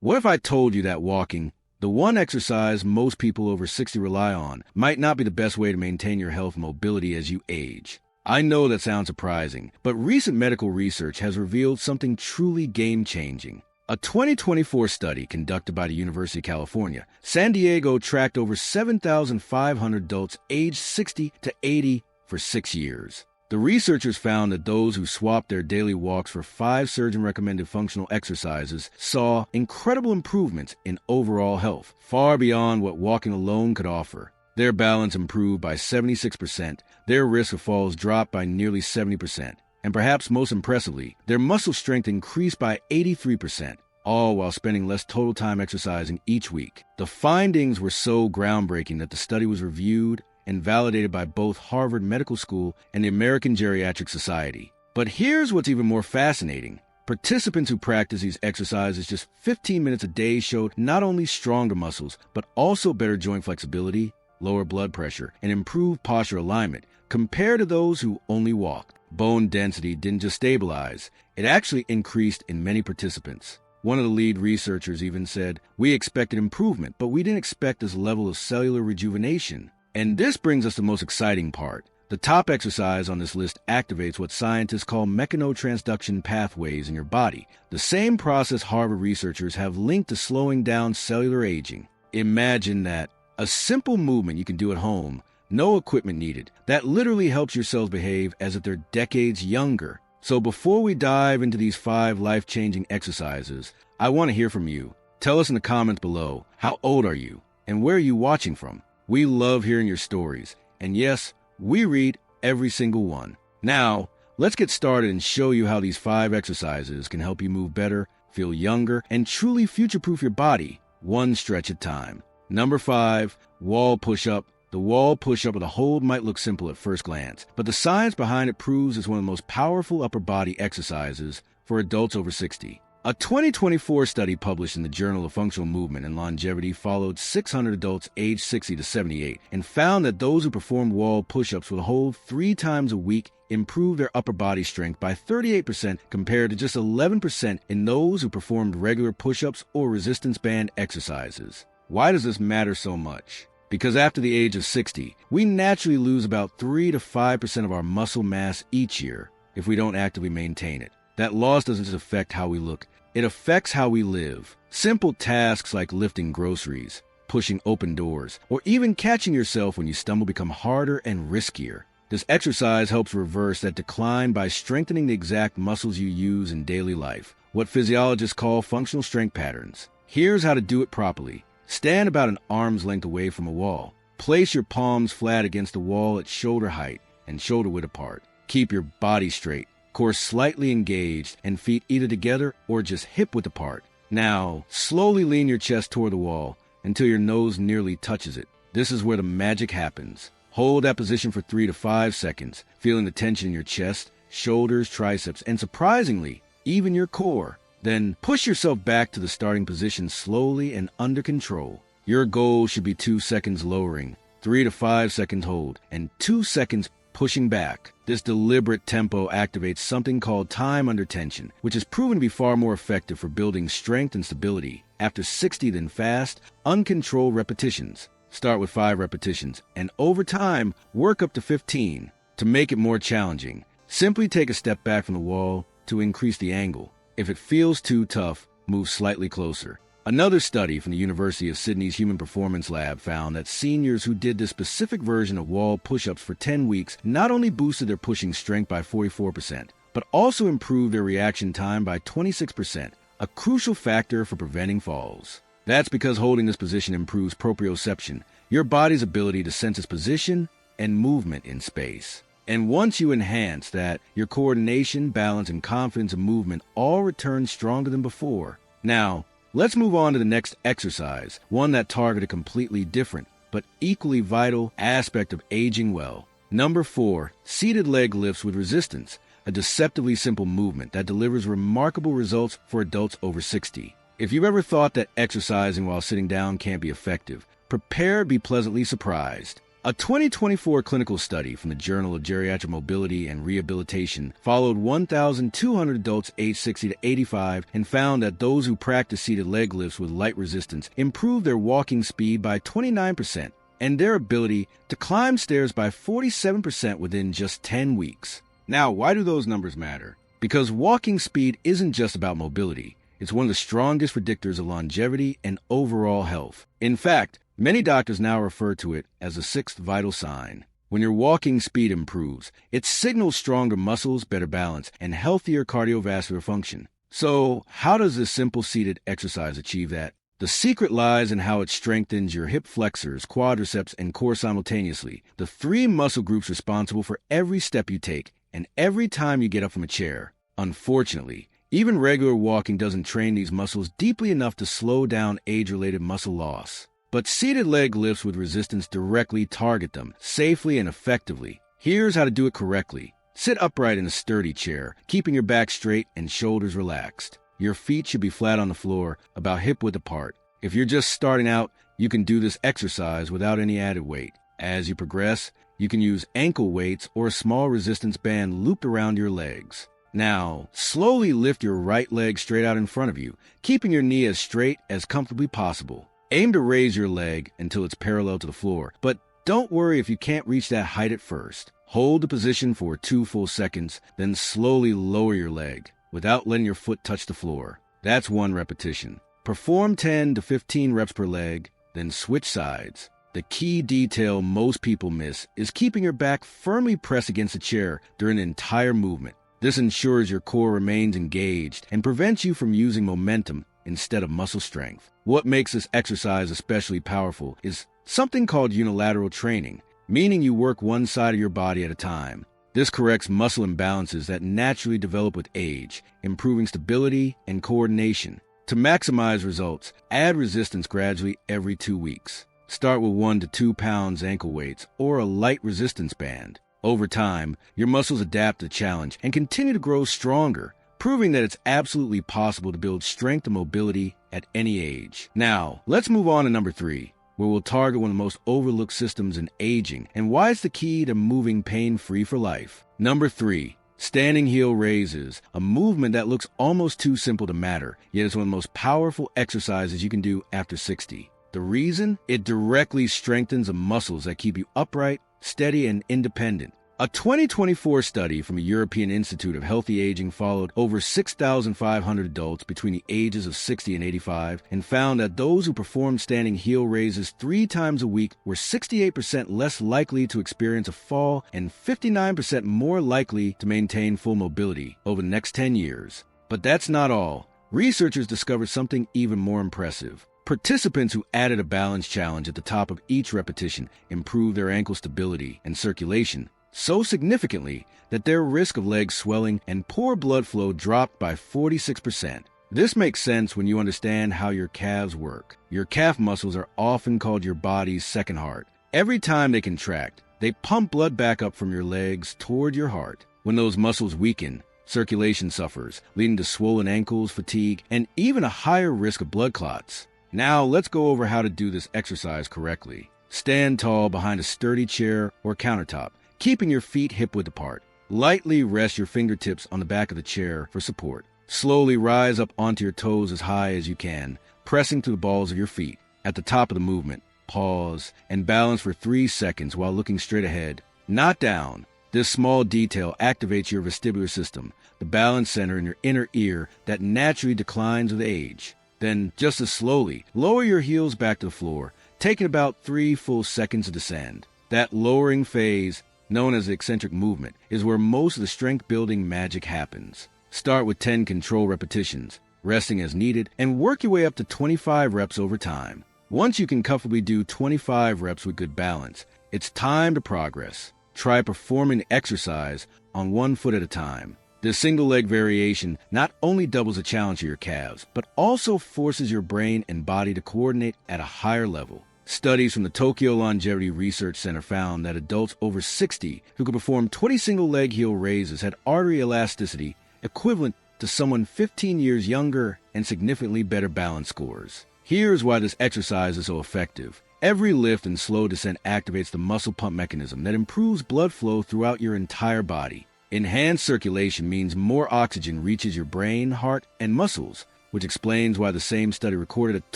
What if I told you that walking, the one exercise most people over 60 rely on, might not be the best way to maintain your health and mobility as you age? I know that sounds surprising, but recent medical research has revealed something truly game-changing. A 2024 study conducted by the University of California, San Diego tracked over 7,500 adults aged 60 to 80 for 6 years. The researchers found that those who swapped their daily walks for 5 surgeon-recommended functional exercises saw incredible improvements in overall health, far beyond what walking alone could offer. Their balance improved by 76%, their risk of falls dropped by nearly 70%, and perhaps most impressively, their muscle strength increased by 83%, all while spending less total time exercising each week. The findings were so groundbreaking that the study was reviewed and validated by both Harvard Medical School and the American Geriatric Society. But here's what's even more fascinating. Participants who practice these exercises just 15 minutes a day showed not only stronger muscles, but also better joint flexibility, lower blood pressure, and improved posture alignment compared to those who only walked. Bone density didn't just stabilize, it actually increased in many participants. One of the lead researchers even said, "We expected improvement, but we didn't expect this level of cellular rejuvenation." And this brings us to the most exciting part. The top exercise on this list activates what scientists call mechanotransduction pathways in your body, the same process Harvard researchers have linked to slowing down cellular aging. Imagine that. A simple movement you can do at home, no equipment needed, that literally helps your cells behave as if they're decades younger. So before we dive into these 5 life-changing exercises, I want to hear from you. Tell us in the comments below, how old are you? And where are you watching from? We love hearing your stories, and yes, we read every single one. Now, let's get started and show you how these 5 exercises can help you move better, feel younger, and truly future-proof your body, one stretch at a time. Number 5, wall push-up. The wall push-up with a hold might look simple at first glance, but the science behind it proves it's one of the most powerful upper body exercises for adults over 60. A 2024 study published in the Journal of Functional Movement and Longevity followed 600 adults aged 60 to 78 and found that those who performed wall push-ups with a hold 3 times a week improved their upper body strength by 38% compared to just 11% in those who performed regular push-ups or resistance band exercises. Why does this matter so much? Because after the age of 60, we naturally lose about 3 to 5% of our muscle mass each year if we don't actively maintain it. That loss doesn't just affect how we look, it affects how we live. Simple tasks like lifting groceries, pushing open doors, or even catching yourself when you stumble become harder and riskier. This exercise helps reverse that decline by strengthening the exact muscles you use in daily life, what physiologists call functional strength patterns. Here's how to do it properly. Stand about an arm's length away from a wall. Place your palms flat against the wall at shoulder height and shoulder width apart. Keep your body straight, core slightly engaged, and feet either together or just hip width apart. Now, slowly lean your chest toward the wall until your nose nearly touches it. This is where the magic happens. Hold that position for 3 to 5 seconds, feeling the tension in your chest, shoulders, triceps, and surprisingly, even your core. Then push yourself back to the starting position slowly and under control. Your goal should be 2 seconds lowering, 3 to 5 seconds hold, and 2 seconds pushing back. This deliberate tempo activates something called time under tension, which is proven to be far more effective for building strength and stability after 60 than fast, uncontrolled repetitions. Start with 5 repetitions, and over time, work up to 15. To make it more challenging, simply take a step back from the wall to increase the angle. If it feels too tough, move slightly closer. Another study from the University of Sydney's Human Performance Lab found that seniors who did this specific version of wall push-ups for 10 weeks not only boosted their pushing strength by 44%, but also improved their reaction time by 26%, a crucial factor for preventing falls. That's because holding this position improves proprioception, your body's ability to sense its position and movement in space. And once you enhance that, your coordination, balance, and confidence in movement all return stronger than before. Now, let's move on to the next exercise, one that targeted a completely different, but equally vital aspect of aging well. Number 4, seated leg lifts with resistance, a deceptively simple movement that delivers remarkable results for adults over 60. If you've ever thought that exercising while sitting down can't be effective, prepare to be pleasantly surprised. A 2024 clinical study from the Journal of Geriatric Mobility and Rehabilitation followed 1,200 adults aged 60 to 85 and found that those who practiced seated leg lifts with light resistance improved their walking speed by 29% and their ability to climb stairs by 47% within just 10 weeks. Now, why do those numbers matter? Because walking speed isn't just about mobility. It's one of the strongest predictors of longevity and overall health. In fact, many doctors now refer to it as the sixth vital sign. When your walking speed improves, it signals stronger muscles, better balance, and healthier cardiovascular function. So, how does this simple seated exercise achieve that? The secret lies in how it strengthens your hip flexors, quadriceps, and core simultaneously, the three muscle groups responsible for every step you take and every time you get up from a chair. Unfortunately, even regular walking doesn't train these muscles deeply enough to slow down age-related muscle loss. But seated leg lifts with resistance directly target them safely and effectively. Here's how to do it correctly. Sit upright in a sturdy chair, keeping your back straight and shoulders relaxed. Your feet should be flat on the floor, about hip-width apart. If you're just starting out, you can do this exercise without any added weight. As you progress, you can use ankle weights or a small resistance band looped around your legs. Now, slowly lift your right leg straight out in front of you, keeping your knee as straight as comfortably possible. Aim to raise your leg until it's parallel to the floor, but don't worry if you can't reach that height at first. Hold the position for 2 full seconds, then slowly lower your leg without letting your foot touch the floor. That's 1 repetition. Perform 10 to 15 reps per leg, then switch sides. The key detail most people miss is keeping your back firmly pressed against the chair during the entire movement. This ensures your core remains engaged and prevents you from using momentum instead of muscle strength. What makes this exercise especially powerful is something called unilateral training, meaning you work one side of your body at a time. This corrects muscle imbalances that naturally develop with age, improving stability and coordination. To maximize results, add resistance gradually every 2 weeks. Start with 1 to 2 pounds ankle weights or a light resistance band. Over time, your muscles adapt to the challenge and continue to grow stronger, proving that it's absolutely possible to build strength and mobility at any age. Now, let's move on to number 3, where we'll target one of the most overlooked systems in aging and why it's the key to moving pain-free for life. Number 3, standing heel raises, a movement that looks almost too simple to matter, yet it's one of the most powerful exercises you can do after 60. The reason? It directly strengthens the muscles that keep you upright, steady, and independent. A 2024 study from the European Institute of Healthy Aging followed over 6,500 adults between the ages of 60 and 85 and found that those who performed standing heel raises 3 times a week were 68% less likely to experience a fall and 59% more likely to maintain full mobility over the next 10 years. But that's not all. Researchers discovered something even more impressive. Participants who added a balance challenge at the top of each repetition improved their ankle stability and circulation so significantly that their risk of leg swelling and poor blood flow dropped by 46%. This makes sense when you understand how your calves work. Your calf muscles are often called your body's second heart. Every time they contract, they pump blood back up from your legs toward your heart. When those muscles weaken, circulation suffers, leading to swollen ankles, fatigue, and even a higher risk of blood clots. Now, let's go over how to do this exercise correctly. Stand tall behind a sturdy chair or countertop, keeping your feet hip-width apart. Lightly rest your fingertips on the back of the chair for support. Slowly rise up onto your toes as high as you can, pressing to the balls of your feet. At the top of the movement, pause and balance for 3 seconds while looking straight ahead, not down. This small detail activates your vestibular system, the balance center in your inner ear that naturally declines with age. Then, just as slowly, lower your heels back to the floor, taking about 3 full seconds to descend. That lowering phase, known as the eccentric movement, is where most of the strength-building magic happens. Start with 10 control repetitions, resting as needed, and work your way up to 25 reps over time. Once you can comfortably do 25 reps with good balance, it's time to progress. Try performing the exercise on 1 foot at a time. This single leg variation not only doubles the challenge to your calves, but also forces your brain and body to coordinate at a higher level. Studies from the Tokyo Longevity Research Center found that adults over 60 who could perform 20 single leg heel raises had artery elasticity equivalent to someone 15 years younger and significantly better balance scores. Here's why this exercise is so effective. Every lift and slow descent activates the muscle pump mechanism that improves blood flow throughout your entire body. Enhanced circulation means more oxygen reaches your brain, heart, and muscles, which explains why the same study recorded a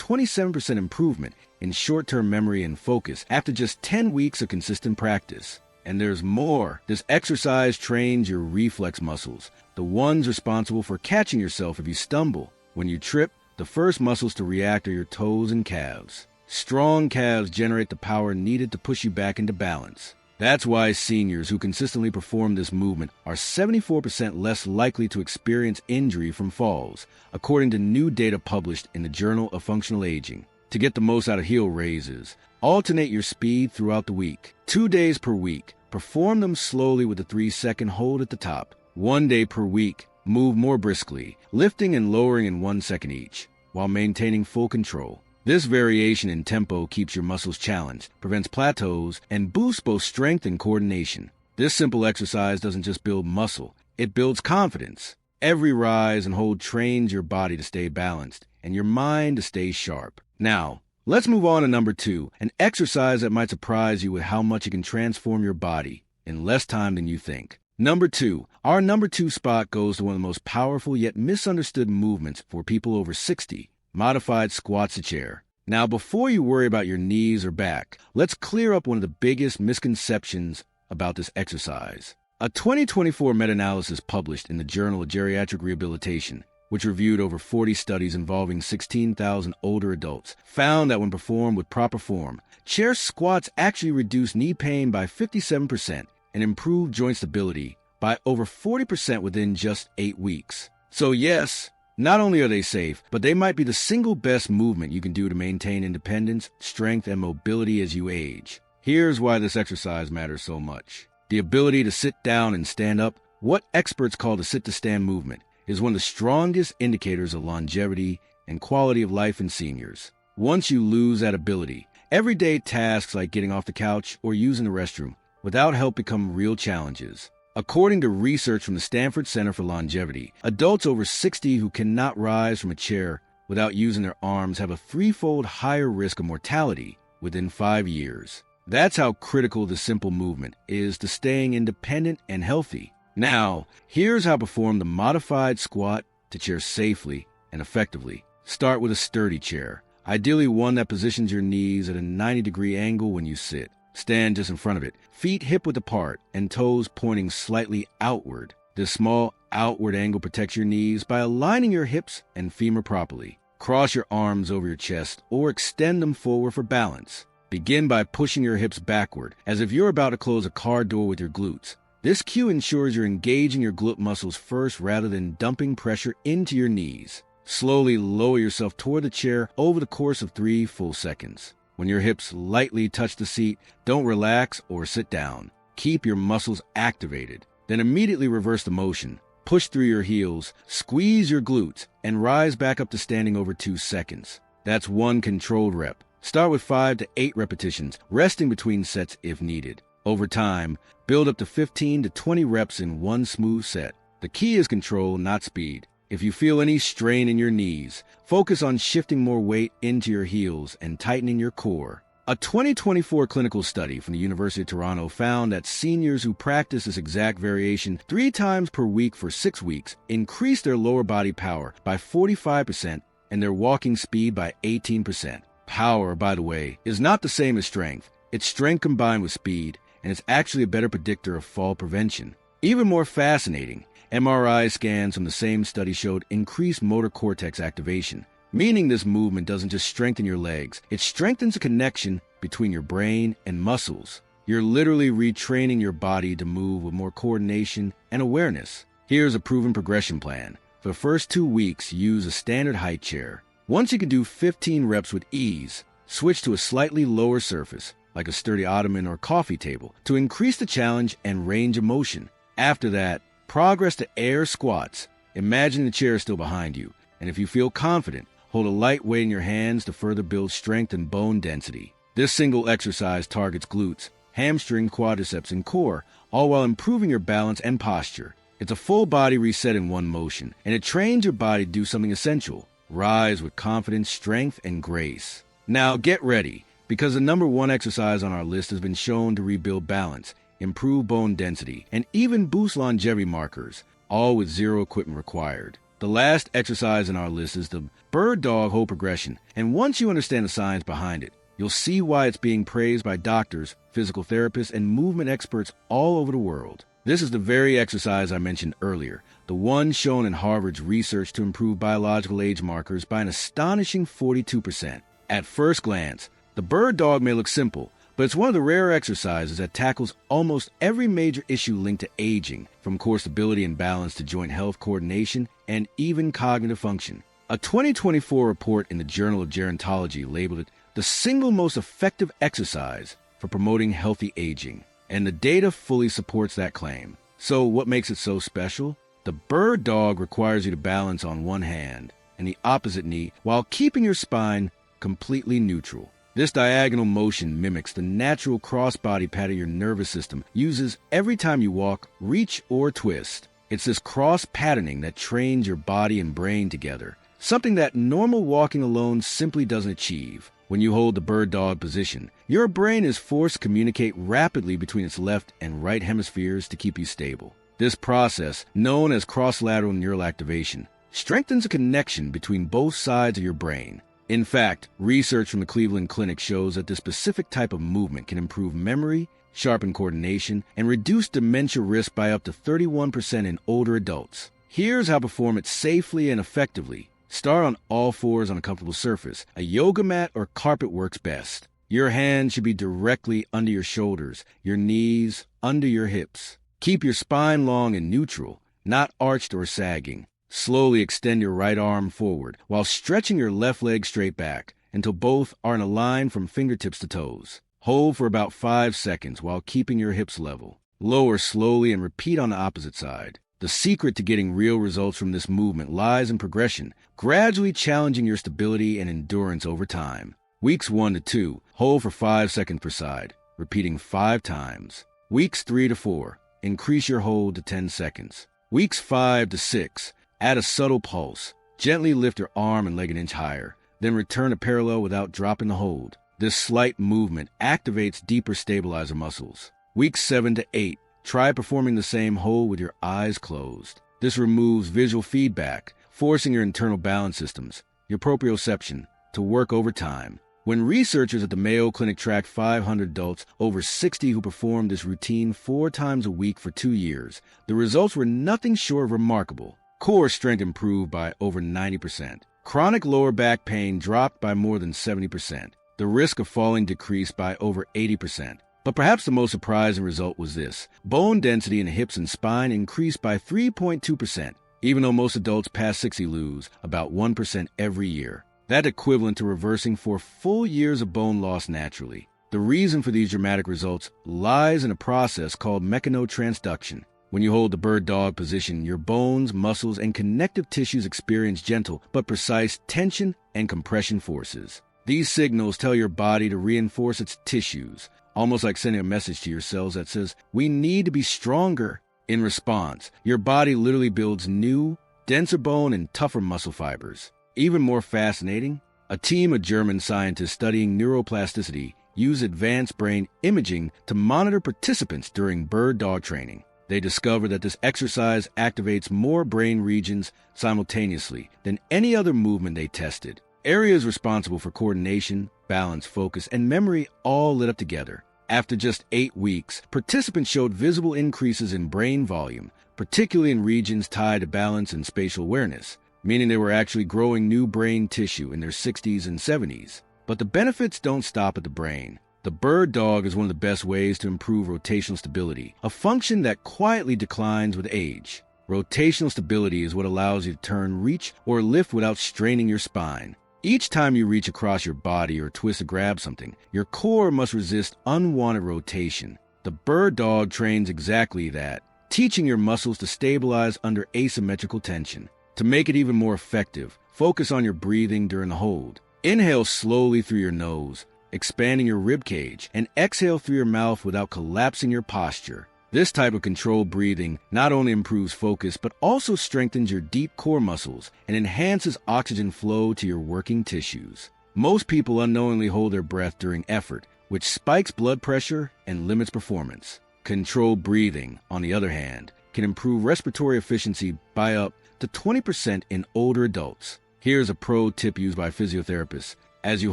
27% improvement in short-term memory and focus after just 10 weeks of consistent practice. And there's more. This exercise trains your reflex muscles, the ones responsible for catching yourself if you stumble. When you trip, the first muscles to react are your toes and calves. Strong calves generate the power needed to push you back into balance. That's why seniors who consistently perform this movement are 74% less likely to experience injury from falls, according to new data published in the Journal of Functional Aging. To get the most out of heel raises, alternate your speed throughout the week. 2 days per week, perform them slowly with a 3-second hold at the top. 1 day per week, move more briskly, lifting and lowering in 1 second each, while maintaining full control. This variation in tempo keeps your muscles challenged, prevents plateaus, and boosts both strength and coordination. This simple exercise doesn't just build muscle, it builds confidence. Every rise and hold trains your body to stay balanced and your mind to stay sharp. Now, let's move on to number 2, an exercise that might surprise you with how much it can transform your body in less time than you think. Number 2, our number 2 spot goes to one of the most powerful yet misunderstood movements for people over 60. Modified squats to chair. Now, before you worry about your knees or back, let's clear up one of the biggest misconceptions about this exercise. A 2024 meta-analysis published in the Journal of Geriatric Rehabilitation, which reviewed over 40 studies involving 16,000 older adults, found that when performed with proper form, chair squats actually reduced knee pain by 57% and improved joint stability by over 40% within just 8 weeks. So yes, not only are they safe, but they might be the single best movement you can do to maintain independence, strength, and mobility as you age. Here's why this exercise matters so much. The ability to sit down and stand up, what experts call the sit-to-stand movement, is one of the strongest indicators of longevity and quality of life in seniors. Once you lose that ability, everyday tasks like getting off the couch or using the restroom without help become real challenges. According to research from the Stanford Center for Longevity, adults over 60 who cannot rise from a chair without using their arms have a 3-fold higher risk of mortality within 5 years. That's how critical the simple movement is to staying independent and healthy. Now, here's how to perform the modified squat to chair safely and effectively. Start with a sturdy chair, ideally one that positions your knees at a 90-degree angle when you sit. Stand just in front of it, feet hip-width apart and toes pointing slightly outward. This small outward angle protects your knees by aligning your hips and femur properly. Cross your arms over your chest or extend them forward for balance. Begin by pushing your hips backward, as if you're about to close a car door with your glutes. This cue ensures you're engaging your glute muscles first rather than dumping pressure into your knees. Slowly lower yourself toward the chair over the course of 3 full seconds. When your hips lightly touch the seat, don't relax or sit down. Keep your muscles activated. Then immediately reverse the motion. Push through your heels, squeeze your glutes, and rise back up to standing over 2 seconds. That's 1 controlled rep. Start with 5 to 8 repetitions, resting between sets if needed. Over time, build up to 15 to 20 reps in 1 smooth set. The key is control, not speed. If you feel any strain in your knees, focus on shifting more weight into your heels and tightening your core. A 2024 clinical study from the University of Toronto found that seniors who practice this exact variation 3 times per week for 6 weeks increased their lower body power by 45% and their walking speed by 18%. Power, by the way, is not the same as strength. It's strength combined with speed, and it's actually a better predictor of fall prevention. Even more fascinating, MRI scans from the same study showed increased motor cortex activation, meaning this movement doesn't just strengthen your legs, it strengthens the connection between your brain and muscles. You're literally retraining your body to move with more coordination and awareness. Here's a proven progression plan. For the first 2 weeks, use a standard height chair. Once you can do 15 reps with ease, switch to a slightly lower surface, like a sturdy ottoman or coffee table, to increase the challenge and range of motion. After that, progress to air squats. Imagine the chair is still behind you, and if you feel confident, hold a light weight in your hands to further build strength and bone density. This single exercise targets glutes, hamstring, quadriceps, and core, all while improving your balance and posture. It's a full body reset in 1 motion, and it trains your body to do something essential: rise with confidence, strength, and grace. Now get ready. Because the number one exercise on our list has been shown to rebuild balance, improve bone density, and even boost longevity markers, all with zero equipment required. The last exercise on our list is the bird dog hold progression, and once you understand the science behind it, you'll see why it's being praised by doctors, physical therapists, and movement experts all over the world. This is the very exercise I mentioned earlier, the one shown in Harvard's research to improve biological age markers by an astonishing 42%. At first glance, the bird dog may look simple, but it's one of the rare exercises that tackles almost every major issue linked to aging, from core stability and balance to joint health coordination and even cognitive function. A 2024 report in the Journal of Gerontology labeled it the single most effective exercise for promoting healthy aging, and the data fully supports that claim. So what makes it so special? The bird dog requires you to balance on one hand and the opposite knee while keeping your spine completely neutral. This diagonal motion mimics the natural cross-body pattern your nervous system uses every time you walk, reach, or twist. It's this cross-patterning that trains your body and brain together, something that normal walking alone simply doesn't achieve. When you hold the bird dog position, your brain is forced to communicate rapidly between its left and right hemispheres to keep you stable. This process, known as cross-lateral neural activation, strengthens a connection between both sides of your brain. In fact, research from the Cleveland Clinic shows that this specific type of movement can improve memory, sharpen coordination, and reduce dementia risk by up to 31% in older adults. Here's how to perform it safely and effectively. Start on all fours on a comfortable surface. A yoga mat or carpet works best. Your hands should be directly under your shoulders, your knees under your hips. Keep your spine long and neutral, not arched or sagging. Slowly extend your right arm forward while stretching your left leg straight back until both are in a line from fingertips to toes. Hold for about 5 seconds while keeping your hips level. Lower slowly and repeat on the opposite side. The secret to getting real results from this movement lies in progression, gradually challenging your stability and endurance over time. Weeks 1 to 2, hold for 5 seconds per side, repeating 5 times. Weeks 3 to 4, increase your hold to 10 seconds. Weeks 5 to 6, add a subtle pulse. Gently lift your arm and leg an inch higher, then return to parallel without dropping the hold. This slight movement activates deeper stabilizer muscles. Weeks 7 to 8, try performing the same hold with your eyes closed. This removes visual feedback, forcing your internal balance systems, your proprioception, to work over time. When researchers at the Mayo Clinic tracked 500 adults over 60 who performed this routine 4 times a week for 2 years, the results were nothing short of remarkable. Core strength improved by over 90%. Chronic lower back pain dropped by more than 70%. The risk of falling decreased by over 80%. But perhaps the most surprising result was this. Bone density in hips and spine increased by 3.2%, even though most adults past 60 lose about 1% every year. That's equivalent to reversing 4 full years of bone loss naturally. The reason for these dramatic results lies in a process called mechanotransduction. When you hold the bird dog position, your bones, muscles, and connective tissues experience gentle but precise tension and compression forces. These signals tell your body to reinforce its tissues, almost like sending a message to your cells that says, "We need to be stronger." In response, your body literally builds new, denser bone and tougher muscle fibers. Even more fascinating, a team of German scientists studying neuroplasticity used advanced brain imaging to monitor participants during bird dog training. They discovered that this exercise activates more brain regions simultaneously than any other movement they tested. Areas responsible for coordination, balance, focus, and memory all lit up together. After just 8 weeks, participants showed visible increases in brain volume, particularly in regions tied to balance and spatial awareness, meaning they were actually growing new brain tissue in their 60s and 70s. But the benefits don't stop at the brain. The bird dog is one of the best ways to improve rotational stability, a function that quietly declines with age. Rotational stability is what allows you to turn, reach, or lift without straining your spine. Each time you reach across your body or twist to grab something, your core must resist unwanted rotation. The bird dog trains exactly that, teaching your muscles to stabilize under asymmetrical tension. To make it even more effective, focus on your breathing during the hold. Inhale slowly through your nose, expanding your rib cage, and exhale through your mouth without collapsing your posture. This type of controlled breathing not only improves focus, but also strengthens your deep core muscles and enhances oxygen flow to your working tissues. Most people unknowingly hold their breath during effort, which spikes blood pressure and limits performance. Controlled breathing, on the other hand, can improve respiratory efficiency by up to 20% in older adults. Here's a pro tip used by physiotherapists. As you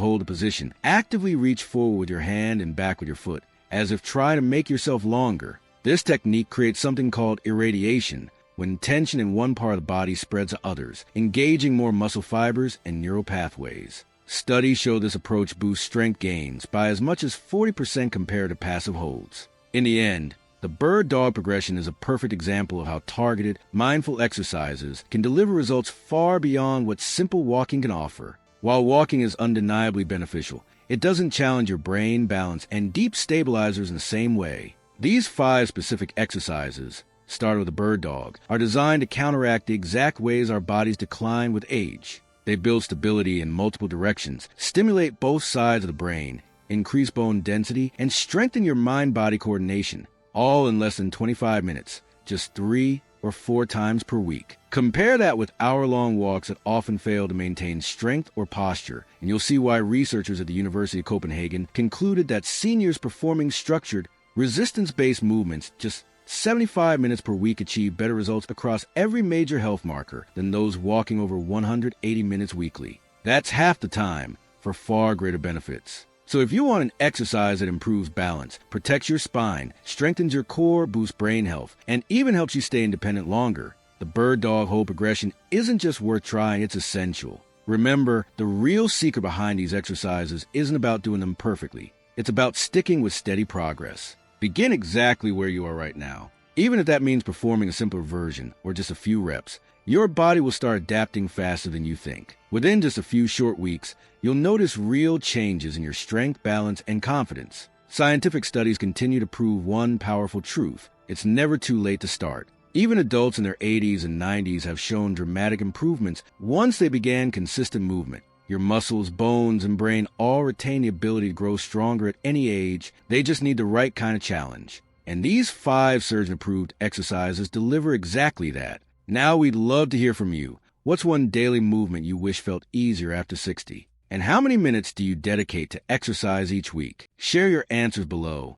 hold a position, actively reach forward with your hand and back with your foot, as if trying to make yourself longer. This technique creates something called irradiation, when tension in one part of the body spreads to others, engaging more muscle fibers and neural pathways. Studies show this approach boosts strength gains by as much as 40% compared to passive holds. In the end, the bird-dog progression is a perfect example of how targeted, mindful exercises can deliver results far beyond what simple walking can offer. While walking is undeniably beneficial, it doesn't challenge your brain, balance, and deep stabilizers in the same way. These 5 specific exercises, started with a bird dog, are designed to counteract the exact ways our bodies decline with age. They build stability in multiple directions, stimulate both sides of the brain, increase bone density, and strengthen your mind-body coordination, all in less than 25 minutes, just 3 or 4 times per week. Compare that with hour-long walks that often fail to maintain strength or posture, and you'll see why researchers at the University of Copenhagen concluded that seniors performing structured, resistance-based movements just 75 minutes per week achieve better results across every major health marker than those walking over 180 minutes weekly. That's half the time for far greater benefits. So if you want an exercise that improves balance, protects your spine, strengthens your core, boosts brain health, and even helps you stay independent longer, the bird dog hold progression isn't just worth trying, it's essential. Remember, the real secret behind these exercises isn't about doing them perfectly. It's about sticking with steady progress. Begin exactly where you are right now. Even if that means performing a simpler version or just a few reps, your body will start adapting faster than you think. Within just a few short weeks, you'll notice real changes in your strength, balance, and confidence. Scientific studies continue to prove one powerful truth: it's never too late to start. Even adults in their 80s and 90s have shown dramatic improvements once they began consistent movement. Your muscles, bones, and brain all retain the ability to grow stronger at any age. They just need the right kind of challenge. And these 5 surgeon-approved exercises deliver exactly that. Now we'd love to hear from you. What's one daily movement you wish felt easier after 60? And how many minutes do you dedicate to exercise each week? Share your answers below.